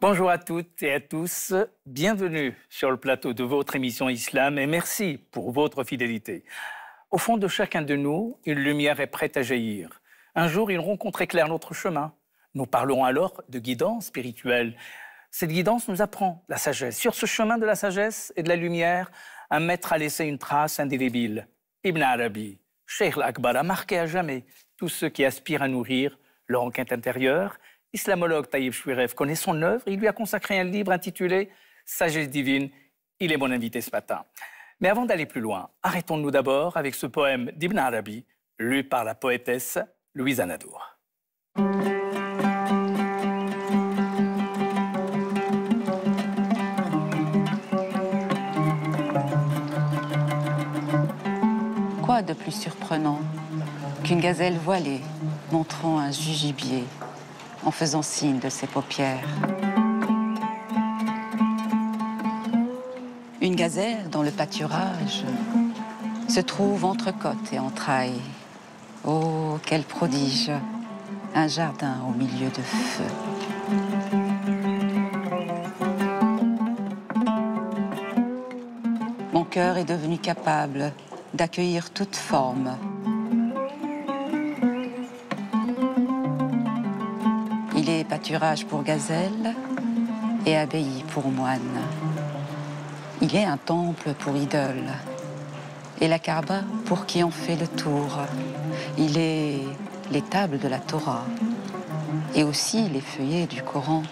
Bonjour à toutes et à tous, bienvenue sur le plateau de votre émission Islam et merci pour votre fidélité. Au fond de chacun de nous, une lumière est prête à jaillir. Un jour, une rencontre éclaire notre chemin. Nous parlerons alors de guidance spirituelle. Cette guidance nous apprend la sagesse. Sur ce chemin de la sagesse et de la lumière, un maître a laissé une trace indélébile. Ibn Arabi, Cheikh Al-Akbar, a marqué à jamais tous ceux qui aspirent à nourrir leur enquête intérieure. L'islamologue Taïeb Chouirev connaît son œuvre. Il lui a consacré un livre intitulé « Sagesse divine ». Il est mon invité ce matin. Mais avant d'aller plus loin, arrêtons-nous d'abord avec ce poème d'Ibn Arabi, lu par la poétesse Louise Anadour. Quoi de plus surprenant qu'une gazelle voilée montrant un jugibier en faisant signe de ses paupières? Une gazelle dont le pâturage se trouve entre côte et entrailles. Oh, quel prodige! Un jardin au milieu de feu. Mon cœur est devenu capable d'accueillir toute forme. Il est pâturage pour gazelle et abbaye pour moine. Il est un temple pour idole et la Kaaba pour qui en fait le tour. Il est les tables de la Torah et aussi les feuillets du Coran.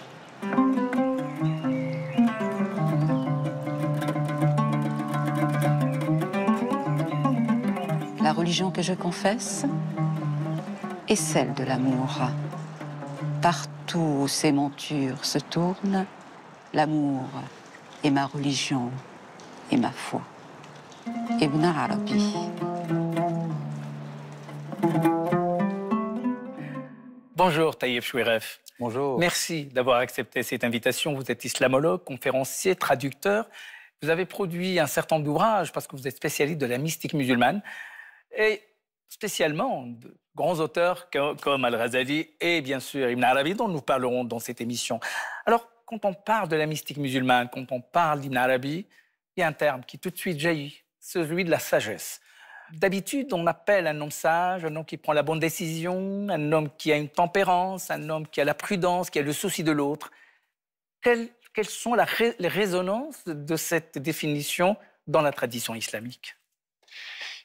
La religion que je confesse est celle de l'amour. Partout où ces montures se tournent, l'amour est ma religion et ma foi. Ibn Arabi. Bonjour Taïeb Chouirev. Bonjour. Merci d'avoir accepté cette invitation. Vous êtes islamologue, conférencier, traducteur. Vous avez produit un certain nombre d'ouvrages parce que vous êtes spécialiste de la mystique musulmane. Et spécialement de grands auteurs comme Al-Ghazali et bien sûr Ibn Arabi, dont nous parlerons dans cette émission. Alors, quand on parle de la mystique musulmane, quand on parle d'Ibn Arabi, il y a un terme qui tout de suite jaillit, celui de la sagesse. D'habitude, on appelle un homme sage, un homme qui prend la bonne décision, un homme qui a une tempérance, un homme qui a la prudence, qui a le souci de l'autre. Quelles sont les résonances de cette définition dans la tradition islamique ?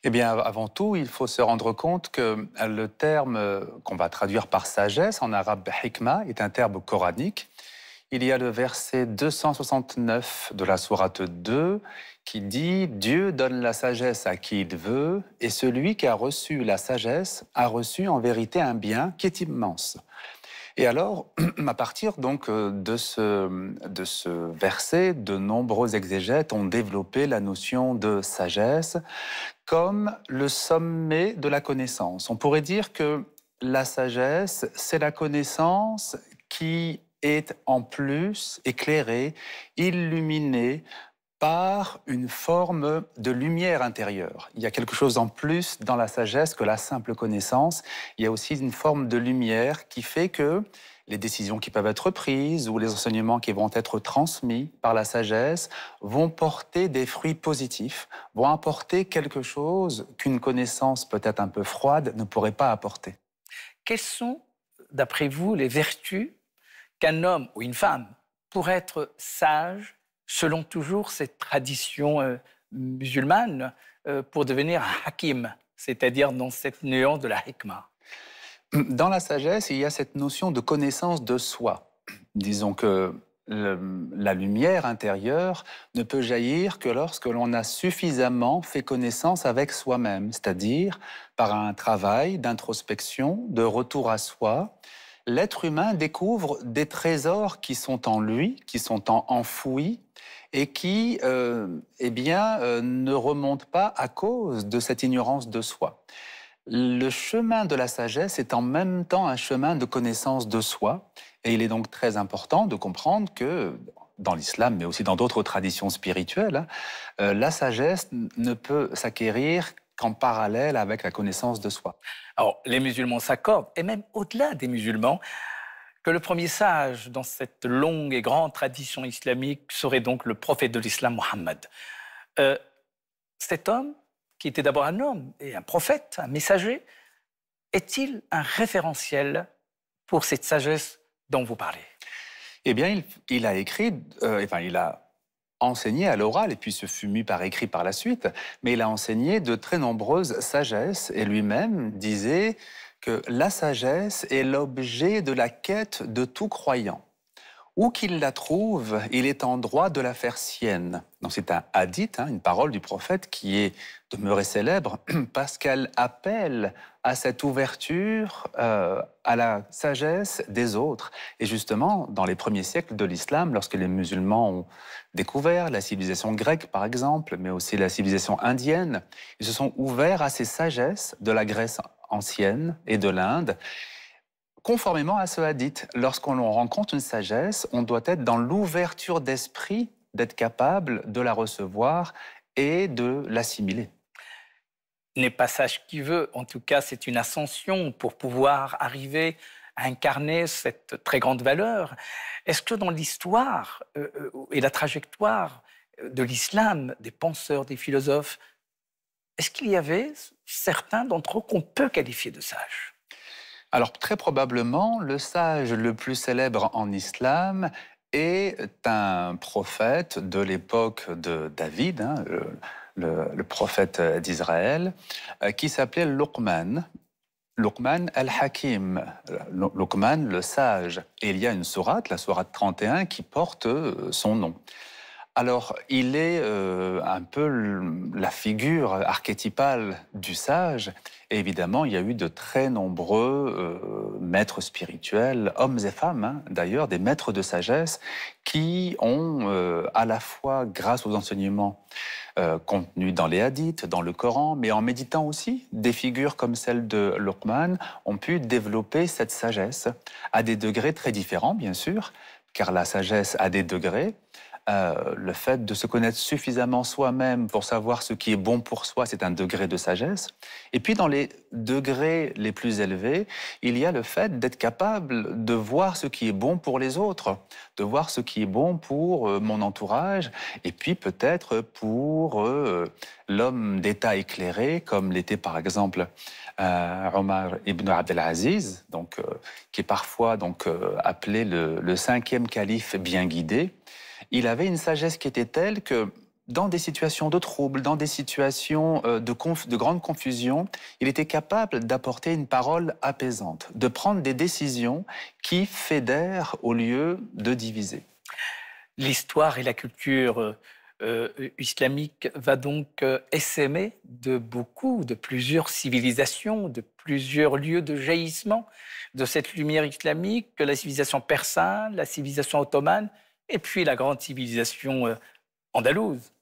Eh bien, avant tout, il faut se rendre compte que le terme qu'on va traduire par sagesse, en arabe hikma, est un terme coranique. Il y a le verset 269 de la sourate 2 qui dit « Dieu donne la sagesse à qui il veut, et celui qui a reçu la sagesse a reçu en vérité un bien qui est immense. » Et alors, à partir donc de ce verset, de nombreux exégètes ont développé la notion de sagesse comme le sommet de la connaissance. On pourrait dire que la sagesse, c'est la connaissance qui est en plus éclairée, illuminée par une forme de lumière intérieure. Il y a quelque chose en plus dans la sagesse que la simple connaissance. Il y a aussi une forme de lumière qui fait que les décisions qui peuvent être prises ou les enseignements qui vont être transmis par la sagesse vont porter des fruits positifs, vont apporter quelque chose qu'une connaissance peut-être un peu froide ne pourrait pas apporter. Quelles sont, d'après vous, les vertus qu'un homme ou une femme pourrait être sage selon toujours cette tradition musulmane pour devenir un hakim, c'est-à-dire dans cette nuance de la hikmah? Dans la sagesse, il y a cette notion de connaissance de soi. Disons que la lumière intérieure ne peut jaillir que lorsque l'on a suffisamment fait connaissance avec soi-même, c'est-à-dire par un travail d'introspection, de retour à soi. L'être humain découvre des trésors qui sont en lui, qui sont enfouis, et qui ne remontent pas à cause de cette ignorance de soi. Le chemin de la sagesse est en même temps un chemin de connaissance de soi, et il est donc très important de comprendre que, dans l'islam, mais aussi dans d'autres traditions spirituelles, la sagesse ne peut s'acquérir qu'en parallèle avec la connaissance de soi. Alors, les musulmans s'accordent, et même au-delà des musulmans, que le premier sage dans cette longue et grande tradition islamique serait donc le prophète de l'islam, Mohammed. Cet homme, qui était d'abord un homme et un prophète, un messager, est-il un référentiel pour cette sagesse dont vous parlez? Eh bien, il a écrit, il a enseigné à l'oral, et puis ce fut mis par écrit par la suite, mais il a enseigné de très nombreuses sagesses, et lui-même disait que la sagesse est l'objet de la quête de tout croyant. Où qu'il la trouve, il est en droit de la faire sienne. Donc c'est un hadith, une parole du prophète qui est demeurée célèbre parce qu'elle appelle à cette ouverture à la sagesse des autres. Et justement, dans les premiers siècles de l'islam, lorsque les musulmans ont découvert la civilisation grecque, par exemple, mais aussi la civilisation indienne, ils se sont ouverts à ces sagesses de la Grèce ancienne et de l'Inde. Conformément à ce hadith, lorsqu'on rencontre une sagesse, on doit être dans l'ouverture d'esprit, d'être capable de la recevoir et de l'assimiler. N'est pas sage qui veut, en tout cas c'est une ascension pour pouvoir arriver à incarner cette très grande valeur. Est-ce que dans l'histoire et la trajectoire de l'islam, des penseurs, des philosophes, est-ce qu'il y avait certains d'entre eux qu'on peut qualifier de sages? Alors, très probablement, le sage le plus célèbre en islam est un prophète de l'époque de David, le prophète d'Israël, qui s'appelait Luqman. Luqman al-Hakim, Luqman le sage. Et il y a une sourate, la sourate 31, qui porte son nom. Alors, il est un peu la figure archétypale du sage. Et évidemment, il y a eu de très nombreux maîtres spirituels, hommes et femmes, d'ailleurs, des maîtres de sagesse, qui ont, à la fois, grâce aux enseignements contenus dans les hadiths, dans le Coran, mais en méditant aussi, des figures comme celle de Luqman ont pu développer cette sagesse à des degrés très différents, bien sûr, car la sagesse a des degrés. Le fait de se connaître suffisamment soi-même pour savoir ce qui est bon pour soi, c'est un degré de sagesse. Et puis dans les degrés les plus élevés, il y a le fait d'être capable de voir ce qui est bon pour les autres, de voir ce qui est bon pour mon entourage, et puis peut-être pour l'homme d'État éclairé, comme l'était par exemple Omar ibn Abdelaziz, qui est parfois appelé le cinquième calife bien guidé. Il avait une sagesse qui était telle que, dans des situations de trouble, dans des situations de grande confusion, il était capable d'apporter une parole apaisante, de prendre des décisions qui fédèrent au lieu de diviser. L'histoire et la culture islamique va donc essaimer de plusieurs civilisations, de plusieurs lieux de jaillissement de cette lumière islamique, la civilisation persane, la civilisation ottomane, et puis la grande civilisation andalouse.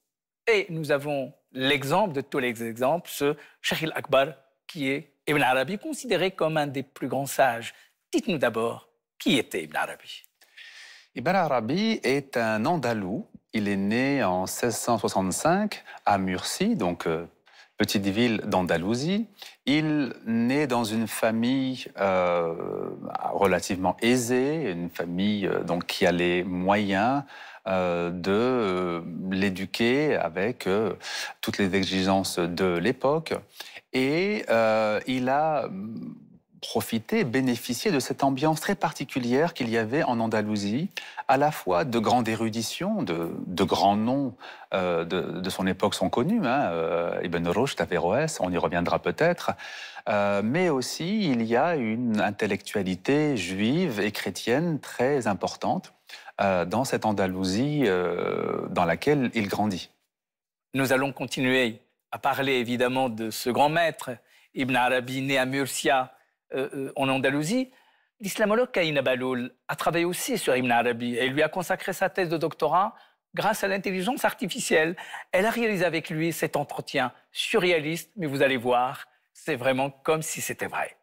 Et nous avons l'exemple de tous les exemples, ce Cheikh al-Akbar, qui est Ibn Arabi, considéré comme un des plus grands sages. Dites-nous d'abord, qui était Ibn Arabi? Ibn Arabi est un Andalou. Il est né en 1665 à Murcie, petite ville d'Andalousie. Il naît dans une famille relativement aisée, une famille qui a les moyens de l'éduquer avec toutes les exigences de l'époque. Et il a profité, bénéficié de cette ambiance très particulière qu'il y avait en Andalousie, à la fois de grande érudition, de grands noms de son époque sont connus, Ibn Rushd, Averroès, on y reviendra peut-être, mais aussi il y a une intellectualité juive et chrétienne très importante dans cette Andalousie dans laquelle il grandit. Nous allons continuer à parler évidemment de ce grand maître, Ibn Arabi, né à Murcia, en Andalousie. L'islamologue Kaïna Baloul a travaillé aussi sur Ibn Arabi et lui a consacré sa thèse de doctorat grâce à l'intelligence artificielle. Elle a réalisé avec lui cet entretien surréaliste, mais vous allez voir, c'est vraiment comme si c'était vrai.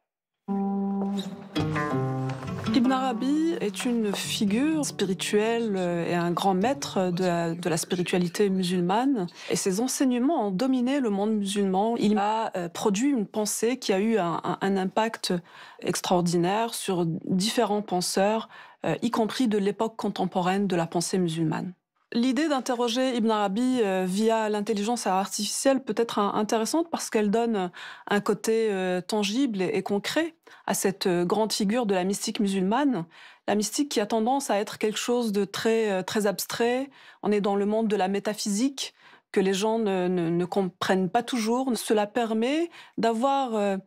Ibn Arabi est une figure spirituelle et un grand maître de la spiritualité musulmane. Et ses enseignements ont dominé le monde musulman. Il a produit une pensée qui a eu un impact extraordinaire sur différents penseurs, y compris de l'époque contemporaine de la pensée musulmane. L'idée d'interroger Ibn Arabi via l'intelligence artificielle peut être intéressante parce qu'elle donne un côté tangible et concret à cette grande figure de la mystique musulmane. La mystique qui a tendance à être quelque chose de très abstrait. On est dans le monde de la métaphysique que les gens ne comprennent pas toujours. Cela permet d'avoir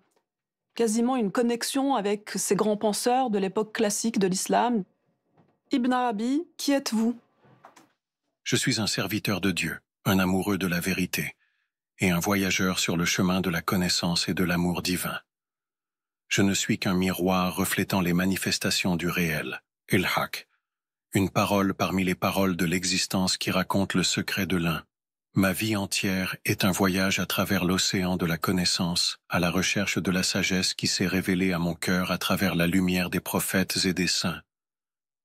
quasiment une connexion avec ces grands penseurs de l'époque classique de l'islam. Ibn Arabi, qui êtes-vous ? Je suis un serviteur de Dieu, un amoureux de la vérité, et un voyageur sur le chemin de la connaissance et de l'amour divin. Je ne suis qu'un miroir reflétant les manifestations du réel, El-Haq, une parole parmi les paroles de l'existence qui raconte le secret de l'un. Ma vie entière est un voyage à travers l'océan de la connaissance, à la recherche de la sagesse qui s'est révélée à mon cœur à travers la lumière des prophètes et des saints.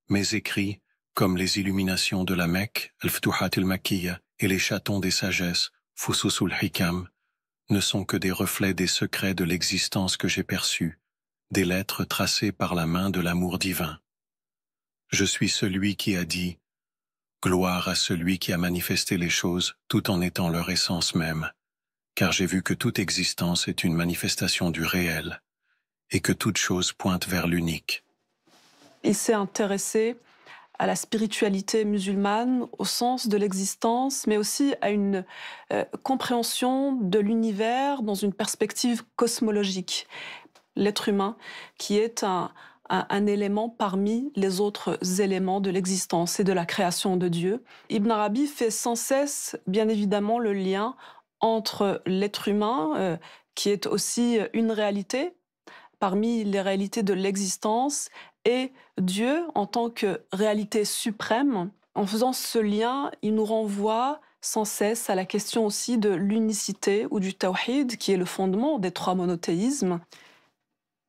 Mes écrits, comme les illuminations de la Mecque, Al-Futuhat al-Makkiyya, et les chatons des sagesses, Fususul Hikam, ne sont que des reflets des secrets de l'existence que j'ai perçus, des lettres tracées par la main de l'amour divin. Je suis celui qui a dit « Gloire à celui qui a manifesté les choses tout en étant leur essence même, car j'ai vu que toute existence est une manifestation du réel, et que toute chose pointe vers l'unique. » Il s'est intéressé à la spiritualité musulmane, au sens de l'existence, mais aussi à une compréhension de l'univers dans une perspective cosmologique. L'être humain qui est un élément parmi les autres éléments de l'existence et de la création de Dieu. Ibn Arabi fait sans cesse, bien évidemment, le lien entre l'être humain, qui est aussi une réalité, parmi les réalités de l'existence, et Dieu en tant que réalité suprême. En faisant ce lien, il nous renvoie sans cesse à la question aussi de l'unicité ou du tawhid, qui est le fondement des trois monothéismes.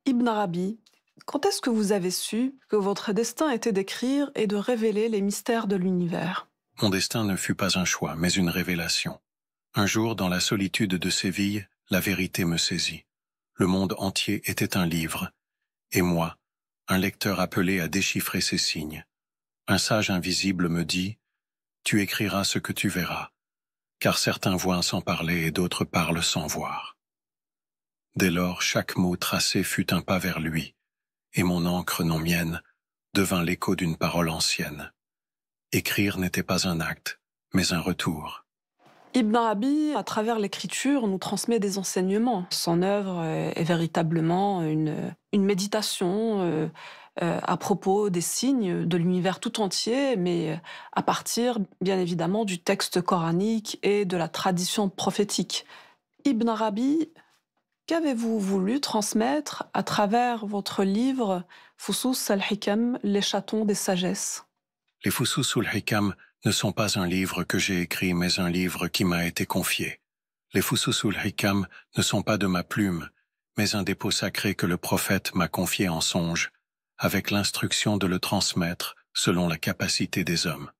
Ibn Arabi, quand est-ce que vous avez su que votre destin était d'écrire et de révéler les mystères de l'univers ? Mon destin ne fut pas un choix, mais une révélation. Un jour, dans la solitude de Séville, la vérité me saisit. Le monde entier était un livre, et moi, un lecteur appelé à déchiffrer ces signes. Un sage invisible me dit « Tu écriras ce que tu verras, car certains voient sans parler et d'autres parlent sans voir. » Dès lors, chaque mot tracé fut un pas vers lui, et mon encre non mienne devint l'écho d'une parole ancienne. Écrire n'était pas un acte, mais un retour. Ibn Arabi, à travers l'écriture, nous transmet des enseignements. Son œuvre est véritablement une méditation à propos des signes de l'univers tout entier, mais à partir, bien évidemment, du texte coranique et de la tradition prophétique. Ibn Arabi, qu'avez-vous voulu transmettre à travers votre livre Fusus al-Hikam, les chatons des sagesses ? Les Fusus al-Hikam ne sont pas un livre que j'ai écrit, mais un livre qui m'a été confié. Les Fusus al-Hikam ne sont pas de ma plume, mais un dépôt sacré que le prophète m'a confié en songe, avec l'instruction de le transmettre selon la capacité des hommes.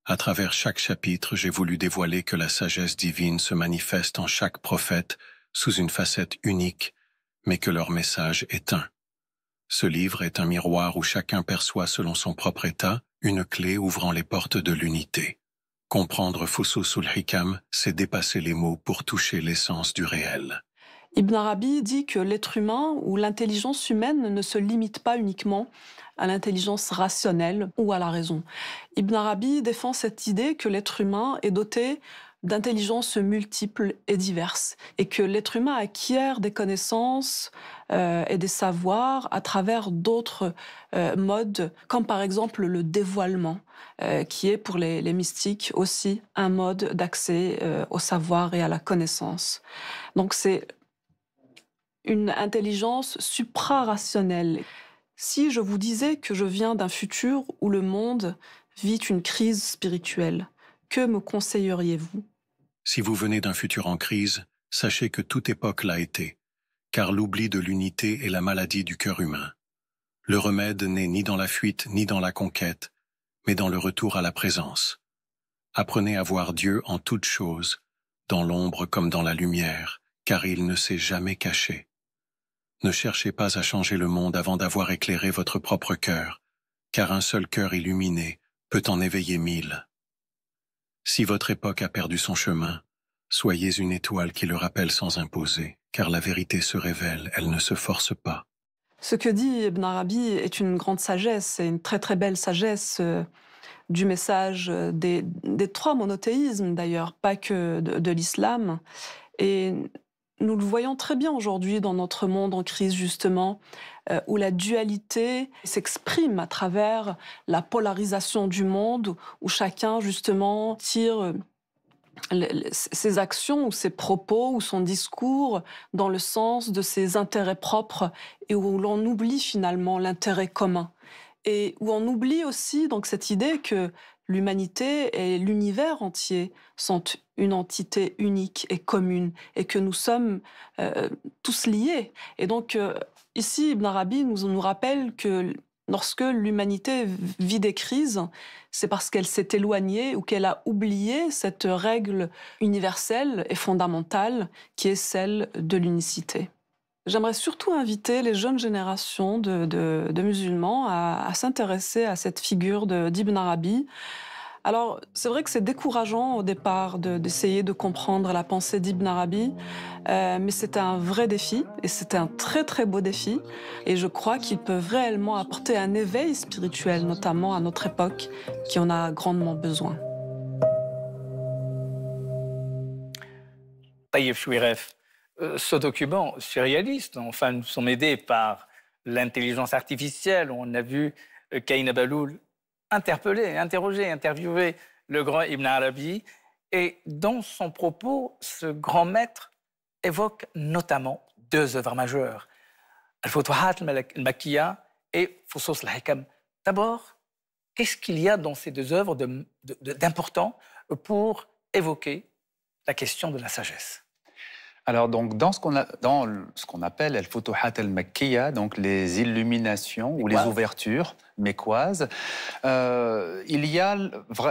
À travers chaque chapitre, j'ai voulu dévoiler que la sagesse divine se manifeste en chaque prophète sous une facette unique, mais que leur message est un. Ce livre est un miroir où chacun perçoit selon son propre état une clé ouvrant les portes de l'unité. Comprendre Fusus al-Hikam, c'est dépasser les mots pour toucher l'essence du réel. Ibn Arabi dit que l'être humain ou l'intelligence humaine ne se limite pas uniquement à l'intelligence rationnelle ou à la raison. Ibn Arabi défend cette idée que l'être humain est doté d'intelligences multiples et diverses, et que l'être humain acquiert des connaissances et des savoirs à travers d'autres modes, comme par exemple le dévoilement, qui est pour les mystiques aussi un mode d'accès au savoir et à la connaissance. Donc c'est une intelligence suprarationnelle. Si je vous disais que je viens d'un futur où le monde vit une crise spirituelle, que me conseilleriez-vous ? Si vous venez d'un futur en crise, sachez que toute époque l'a été, car l'oubli de l'unité est la maladie du cœur humain. Le remède n'est ni dans la fuite ni dans la conquête, mais dans le retour à la présence. Apprenez à voir Dieu en toutes choses, dans l'ombre comme dans la lumière, car il ne s'est jamais caché. Ne cherchez pas à changer le monde avant d'avoir éclairé votre propre cœur, car un seul cœur illuminé peut en éveiller 1000. Si votre époque a perdu son chemin, soyez une étoile qui le rappelle sans imposer, car la vérité se révèle, elle ne se force pas. Ce que dit Ibn Arabi est une grande sagesse, c'est une très très belle sagesse du message des 3 monothéismes d'ailleurs, pas que de l'islam. Et nous le voyons très bien aujourd'hui dans notre monde en crise justement, où la dualité s'exprime à travers la polarisation du monde, où chacun justement tire ses actions ou ses propos ou son discours dans le sens de ses intérêts propres et où l'on oublie finalement l'intérêt commun. Et où on oublie aussi donc cette idée que l'humanité et l'univers entier sont une entité unique et commune et que nous sommes tous liés. Et donc ici, Ibn Arabi nous rappelle que lorsque l'humanité vit des crises, c'est parce qu'elle s'est éloignée ou qu'elle a oublié cette règle universelle et fondamentale qui est celle de l'unicité. J'aimerais surtout inviter les jeunes générations de musulmans à s'intéresser à cette figure d'Ibn Arabi. Alors, c'est vrai que c'est décourageant au départ d'essayer de comprendre la pensée d'Ibn Arabi, mais c'est un vrai défi, et c'est un très très beau défi, et je crois qu'il peut réellement apporter un éveil spirituel, notamment à notre époque, qui en a grandement besoin. Taïeb Chouiref, ce document surréaliste, enfin, nous sommes aidés par l'intelligence artificielle. On a vu Kaïna Baloul interpeller, interroger, interviewer le grand Ibn Arabi. Et dans son propos, ce grand maître évoque notamment 2 œuvres majeures, Al-Futuhat al-Makkiya et Fusus al-Hikam. D'abord, qu'est-ce qu'il y a dans ces 2 œuvres d'important pour évoquer la question de la sagesse? Alors, donc, dans ce qu'on appelle Al-Futuhat al-Makkiya, donc les illuminations ou les ouvertures mécoises, il y a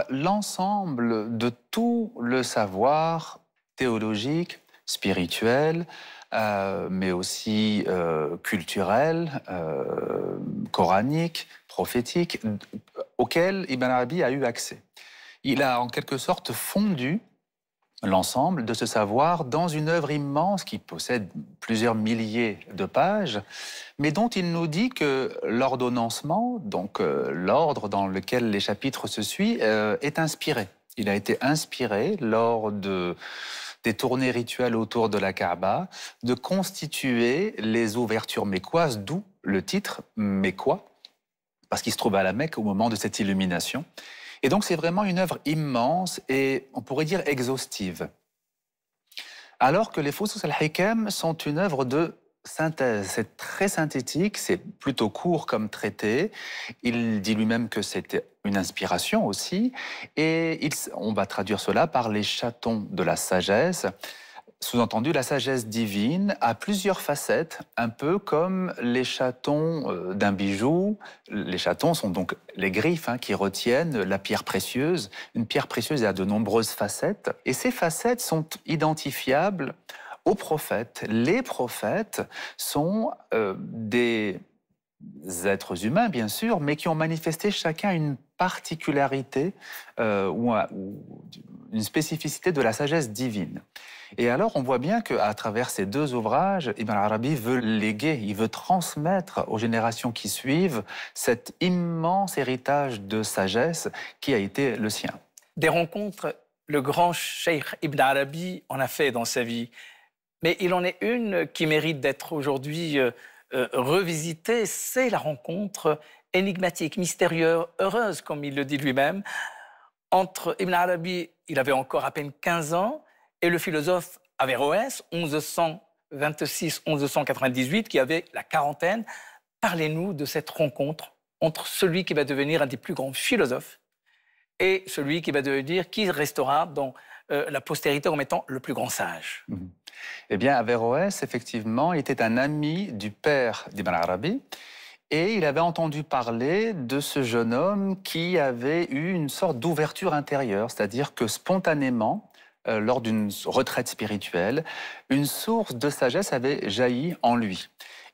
l'ensemble de tout le savoir théologique, spirituel, mais aussi culturel, coranique, prophétique, auquel Ibn Arabi a eu accès. Il a en quelque sorte fondu l'ensemble de ce savoir dans une œuvre immense qui possède plusieurs milliers de pages, mais dont il nous dit que l'ordonnancement, donc l'ordre dans lequel les chapitres se suivent, est inspiré. Il a été inspiré lors des tournées rituelles autour de la Kaaba, de constituer les ouvertures mécoises, d'où le titre mécois, parce qu'il se trouve à la Mecque au moment de cette illumination. Et donc, c'est vraiment une œuvre immense et, on pourrait dire, exhaustive. Alors que les Fusus al-Hikam sont une œuvre de synthèse. C'est très synthétique, c'est plutôt court comme traité. Il dit lui-même que c'était une inspiration aussi. Et on va traduire cela par les chatons de la sagesse. Sous-entendu, la sagesse divine a plusieurs facettes, un peu comme les chatons d'un bijou. Les chatons sont donc les griffes qui retiennent la pierre précieuse. Une pierre précieuse a de nombreuses facettes. Et ces facettes sont identifiables aux prophètes. Les prophètes sont des êtres humains, bien sûr, mais qui ont manifesté chacun une particularité ou une spécificité de la sagesse divine. Et alors, on voit bien qu'à travers ces 2 ouvrages, Ibn Arabi veut léguer, il veut transmettre aux générations qui suivent cet immense héritage de sagesse qui a été le sien. Des rencontres, le grand cheikh Ibn Arabi en a fait dans sa vie, mais il en est une qui mérite d'être aujourd'hui revisitée, c'est la rencontre énigmatique, mystérieuse, heureuse, comme il le dit lui-même, entre Ibn Arabi, il avait encore à peine 15 ans, et le philosophe Averroès, 1126-1198, qui avait la quarantaine. Parlez-nous de cette rencontre entre celui qui va devenir un des plus grands philosophes et celui qui restera dans la postérité comme étant le plus grand sage. Eh bien, Averroès, effectivement, était un ami du père d'Ibn Arabi. Et il avait entendu parler de ce jeune homme qui avait eu une sorte d'ouverture intérieure, c'est-à-dire que spontanément, lors d'une retraite spirituelle, une source de sagesse avait jailli en lui.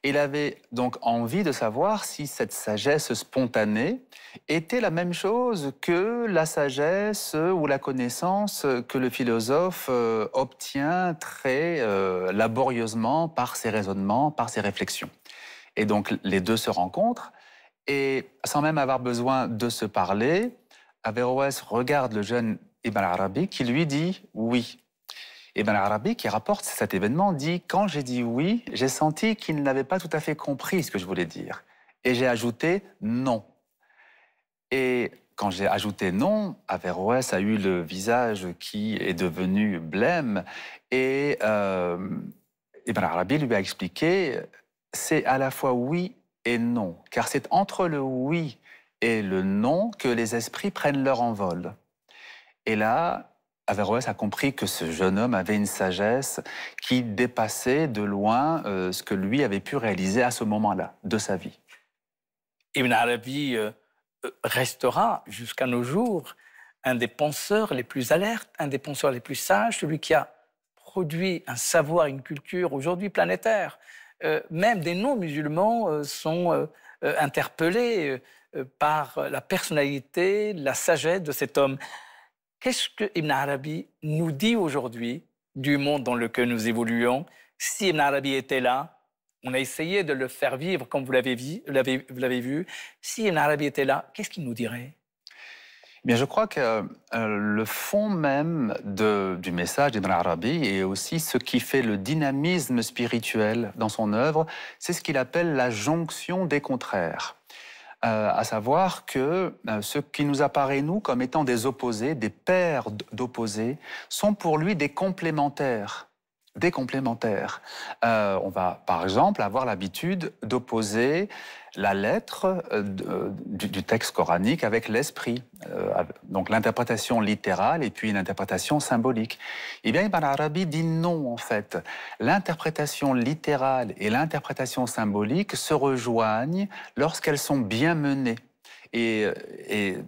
Il avait donc envie de savoir si cette sagesse spontanée était la même chose que la sagesse ou la connaissance que le philosophe obtient très laborieusement par ses raisonnements, par ses réflexions. Et donc les deux se rencontrent et sans même avoir besoin de se parler, Averroès regarde le jeune Ibn Arabi qui lui dit oui. Ibn Arabi, qui rapporte cet événement, dit « Quand j'ai dit oui, j'ai senti qu'il n'avait pas tout à fait compris ce que je voulais dire. Et j'ai ajouté « non ». Et quand j'ai ajouté « non », Averroès a eu le visage qui est devenu blême. Et Ibn Arabi lui a expliqué « C'est à la fois oui et non, car c'est entre le oui et le non que les esprits prennent leur envol. » Et là, Averroès a compris que ce jeune homme avait une sagesse qui dépassait de loin ce que lui avait pu réaliser à ce moment-là de sa vie. Ibn Arabi restera jusqu'à nos jours un des penseurs les plus alertes, un des penseurs les plus sages, celui qui a produit un savoir, une culture aujourd'hui planétaire. Même des non-musulmans sont interpellés par la personnalité, la sagesse de cet homme. Qu'est-ce que Ibn Arabi nous dit aujourd'hui du monde dans lequel nous évoluons? Si Ibn Arabi était là, on a essayé de le faire vivre comme vous l'avez vu. Si Ibn Arabi était là, qu'est-ce qu'il nous dirait? Bien, je crois que le fond même du message d'Ibn Arabi et aussi ce qui fait le dynamisme spirituel dans son œuvre, c'est ce qu'il appelle la jonction des contraires. À savoir que ce qui nous apparaît, nous, comme étant des opposés, des paires d'opposés, sont pour lui des complémentaires. Des complémentaires. On va, par exemple, avoir l'habitude d'opposer la lettre du texte coranique avec l'esprit. Donc l'interprétation littérale et puis l'interprétation symbolique. Eh bien, Ibn Arabi dit non, en fait. L'interprétation littérale et l'interprétation symbolique se rejoignent lorsqu'elles sont bien menées. Et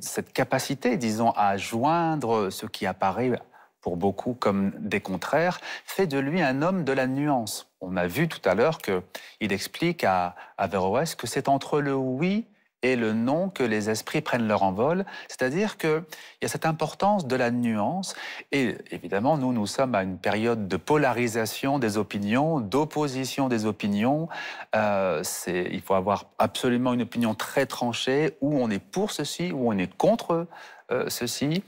cette capacité, disons, à joindre ce qui apparaît pour beaucoup comme des contraires, fait de lui un homme de la nuance. On a vu tout à l'heure qu'il explique à Averroès que c'est entre le oui et le non que les esprits prennent leur envol, c'est-à-dire qu'il y a cette importance de la nuance, et évidemment, nous sommes à une période de polarisation des opinions, d'opposition des opinions. Il faut avoir absolument une opinion très tranchée, où on est pour ceci, où on est contre ceci.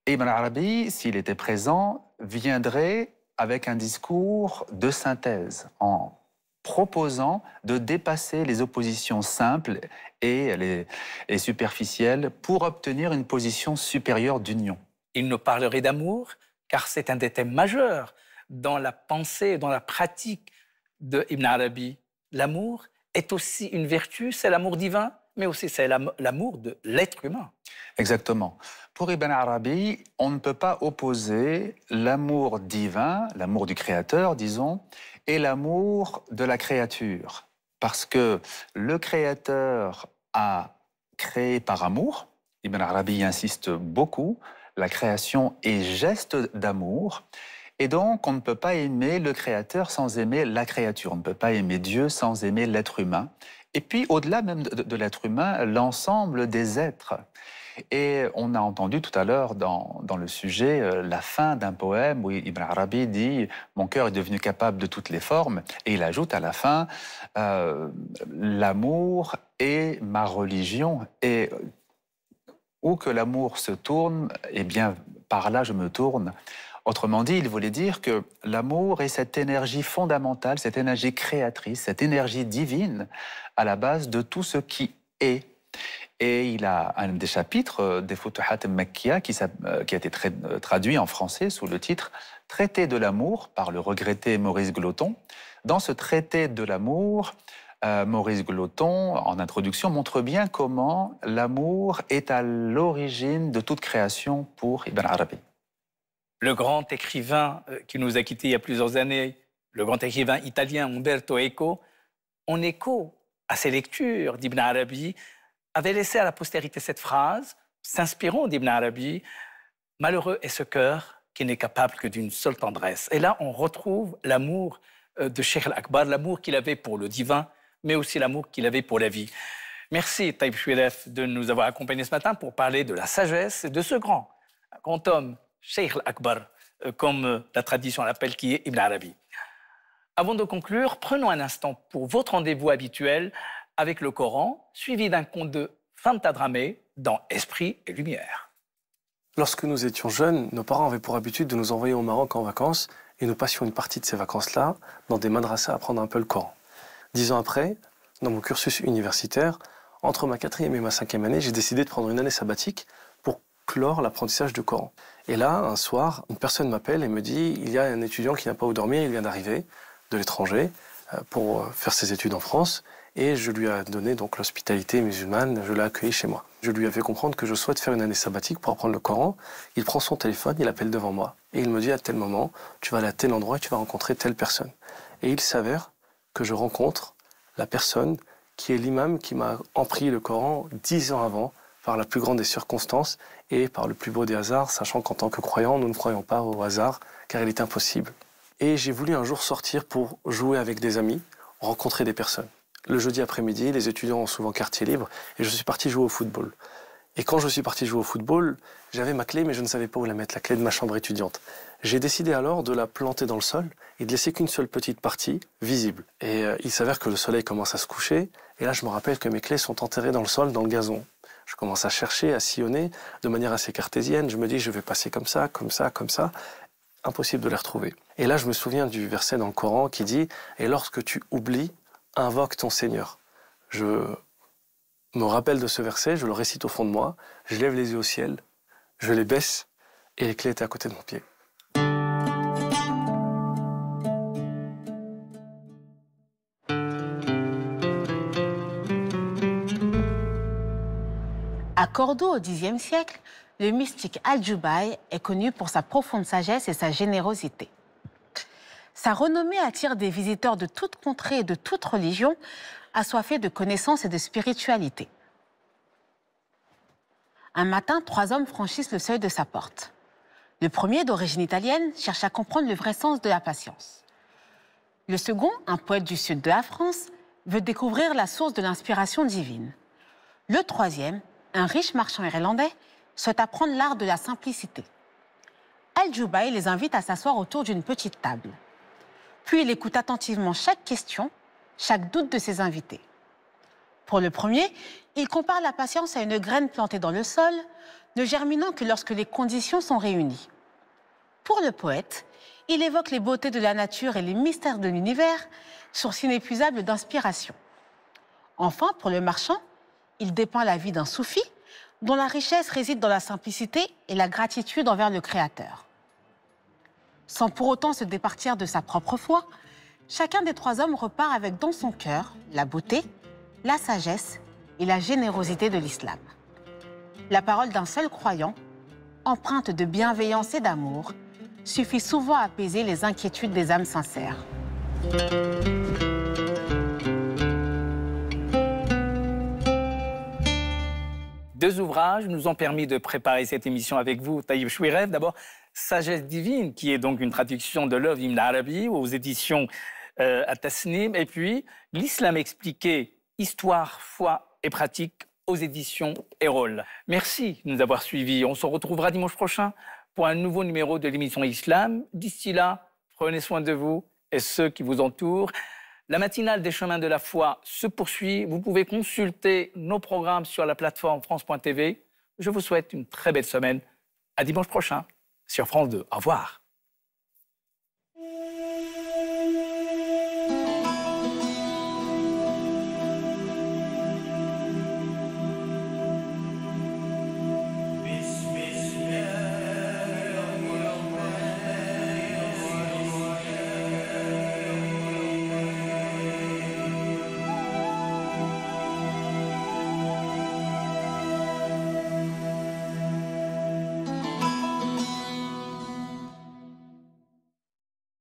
Et Ibn Arabi, s'il était présent, viendrait avec un discours de synthèse, en proposant de dépasser les oppositions simples et les superficielles pour obtenir une position supérieure d'union. Il nous parlerait d'amour, car c'est un des thèmes majeurs dans la pensée, dans la pratique de Ibn Arabi. L'amour est aussi une vertu, c'est l'amour divin, mais aussi c'est l'amour de l'être humain. Exactement. Pour Ibn Arabi, on ne peut pas opposer l'amour divin, l'amour du Créateur, disons, et l'amour de la créature. Parce que le Créateur a créé par amour. Ibn Arabi insiste beaucoup. La création est geste d'amour. Et donc, on ne peut pas aimer le Créateur sans aimer la créature. On ne peut pas aimer Dieu sans aimer l'être humain. Et puis, au-delà même de l'être humain, l'ensemble des êtres. Et on a entendu tout à l'heure dans le sujet la fin d'un poème où Ibn Arabi dit « Mon cœur est devenu capable de toutes les formes » et il ajoute à la fin « L'amour est ma religion » et où que l'amour se tourne, eh bien par là je me tourne. Autrement dit, il voulait dire que l'amour est cette énergie fondamentale, cette énergie créatrice, cette énergie divine à la base de tout ce qui est. Et il a un des chapitres des Futuhat Makkiya qui a été traduit en français sous le titre « Traité de l'amour » par le regretté Maurice Gloton. Dans ce traité de l'amour, Maurice Gloton, en introduction, montre bien comment l'amour est à l'origine de toute création pour Ibn Arabi. Le grand écrivain qui nous a quittés il y a plusieurs années, le grand écrivain italien Umberto Eco, en écho à ses lectures d'Ibn Arabi, avait laissé à la postérité cette phrase, s'inspirant d'Ibn Arabi, « Malheureux est ce cœur qui n'est capable que d'une seule tendresse ». Et là, on retrouve l'amour de Cheikh Al-Akbar, l'amour qu'il avait pour le divin, mais aussi l'amour qu'il avait pour la vie. Merci Taïb Chouilef de nous avoir accompagnés ce matin pour parler de la sagesse de ce grand homme, Cheikh Al-Akbar, comme la tradition l'appelle, qui est Ibn Arabi. Avant de conclure, prenons un instant pour votre rendez-vous habituel avec le Coran, suivi d'un conte de Fanta Dramé dans Esprit et Lumière. Lorsque nous étions jeunes, nos parents avaient pour habitude de nous envoyer au Maroc en vacances et nous passions une partie de ces vacances-là dans des madrasas à apprendre un peu le Coran. 10 ans après, dans mon cursus universitaire, entre ma 4e et ma 5e année, j'ai décidé de prendre une année sabbatique pour clore l'apprentissage du Coran. Et là, un soir, une personne m'appelle et me dit « Il y a un étudiant qui n'a pas où dormir, il vient d'arriver de l'étranger pour faire ses études en France. » Et je lui ai donné donc l'hospitalité musulmane, je l'ai accueilli chez moi. Je lui ai fait comprendre que je souhaite faire une année sabbatique pour apprendre le Coran. Il prend son téléphone, il appelle devant moi. Et il me dit à tel moment, tu vas aller à tel endroit et tu vas rencontrer telle personne. Et il s'avère que je rencontre la personne qui est l'imam qui m'a appris le Coran 10 ans avant, par la plus grande des circonstances et par le plus beau des hasards, sachant qu'en tant que croyants, nous ne croyons pas au hasard, car il est impossible. Et j'ai voulu un jour sortir pour jouer avec des amis, rencontrer des personnes. Le jeudi après-midi, les étudiants ont souvent quartier libre et je suis parti jouer au football. Et quand je suis parti jouer au football, j'avais ma clé mais je ne savais pas où la mettre, la clé de ma chambre étudiante. J'ai décidé alors de la planter dans le sol et de laisser qu'une seule petite partie visible. Et il s'avère que le soleil commence à se coucher et là je me rappelle que mes clés sont enterrées dans le sol, dans le gazon. Je commence à chercher, à sillonner de manière assez cartésienne. Je me dis je vais passer comme ça, comme ça, comme ça. Impossible de les retrouver. Et là je me souviens du verset dans le Coran qui dit « Et lorsque tu oublies, invoque ton Seigneur ». Je me rappelle de ce verset, je le récite au fond de moi, je lève les yeux au ciel, je les baisse et les clés étaient à côté de mon pied. À Cordoue au Xe siècle, le mystique Al-Jubaï est connu pour sa profonde sagesse et sa générosité. Sa renommée attire des visiteurs de toutes contrées et de toutes religions, assoiffés de connaissances et de spiritualité. Un matin, 3 hommes franchissent le seuil de sa porte. Le premier, d'origine italienne, cherche à comprendre le vrai sens de la patience. Le second, un poète du sud de la France, veut découvrir la source de l'inspiration divine. Le troisième, un riche marchand irlandais, souhaite apprendre l'art de la simplicité. Al-Jubaï les invite à s'asseoir autour d'une petite table. Puis il écoute attentivement chaque question, chaque doute de ses invités. Pour le premier, il compare la patience à une graine plantée dans le sol, ne germinant que lorsque les conditions sont réunies. Pour le poète, il évoque les beautés de la nature et les mystères de l'univers, source inépuisable d'inspiration. Enfin, pour le marchand, il dépeint la vie d'un soufi, dont la richesse réside dans la simplicité et la gratitude envers le Créateur. Sans pour autant se départir de sa propre foi, chacun des 3 hommes repart avec dans son cœur la beauté, la sagesse et la générosité de l'islam. La parole d'un seul croyant, empreinte de bienveillance et d'amour, suffit souvent à apaiser les inquiétudes des âmes sincères. Deux ouvrages nous ont permis de préparer cette émission avec vous, Taïb Chouilef. D'abord, Sagesse divine, qui est donc une traduction de l'œuvre Ibn Arabi aux éditions At-Tasnim. Et puis, L'Islam expliqué, histoire, foi et pratique aux éditions Erol. Merci de nous avoir suivis. On se retrouvera dimanche prochain pour un nouveau numéro de l'émission Islam. D'ici là, prenez soin de vous et ceux qui vous entourent. La matinale des chemins de la foi se poursuit. Vous pouvez consulter nos programmes sur la plateforme France.tv. Je vous souhaite une très belle semaine. À dimanche prochain sur France 2. Au revoir.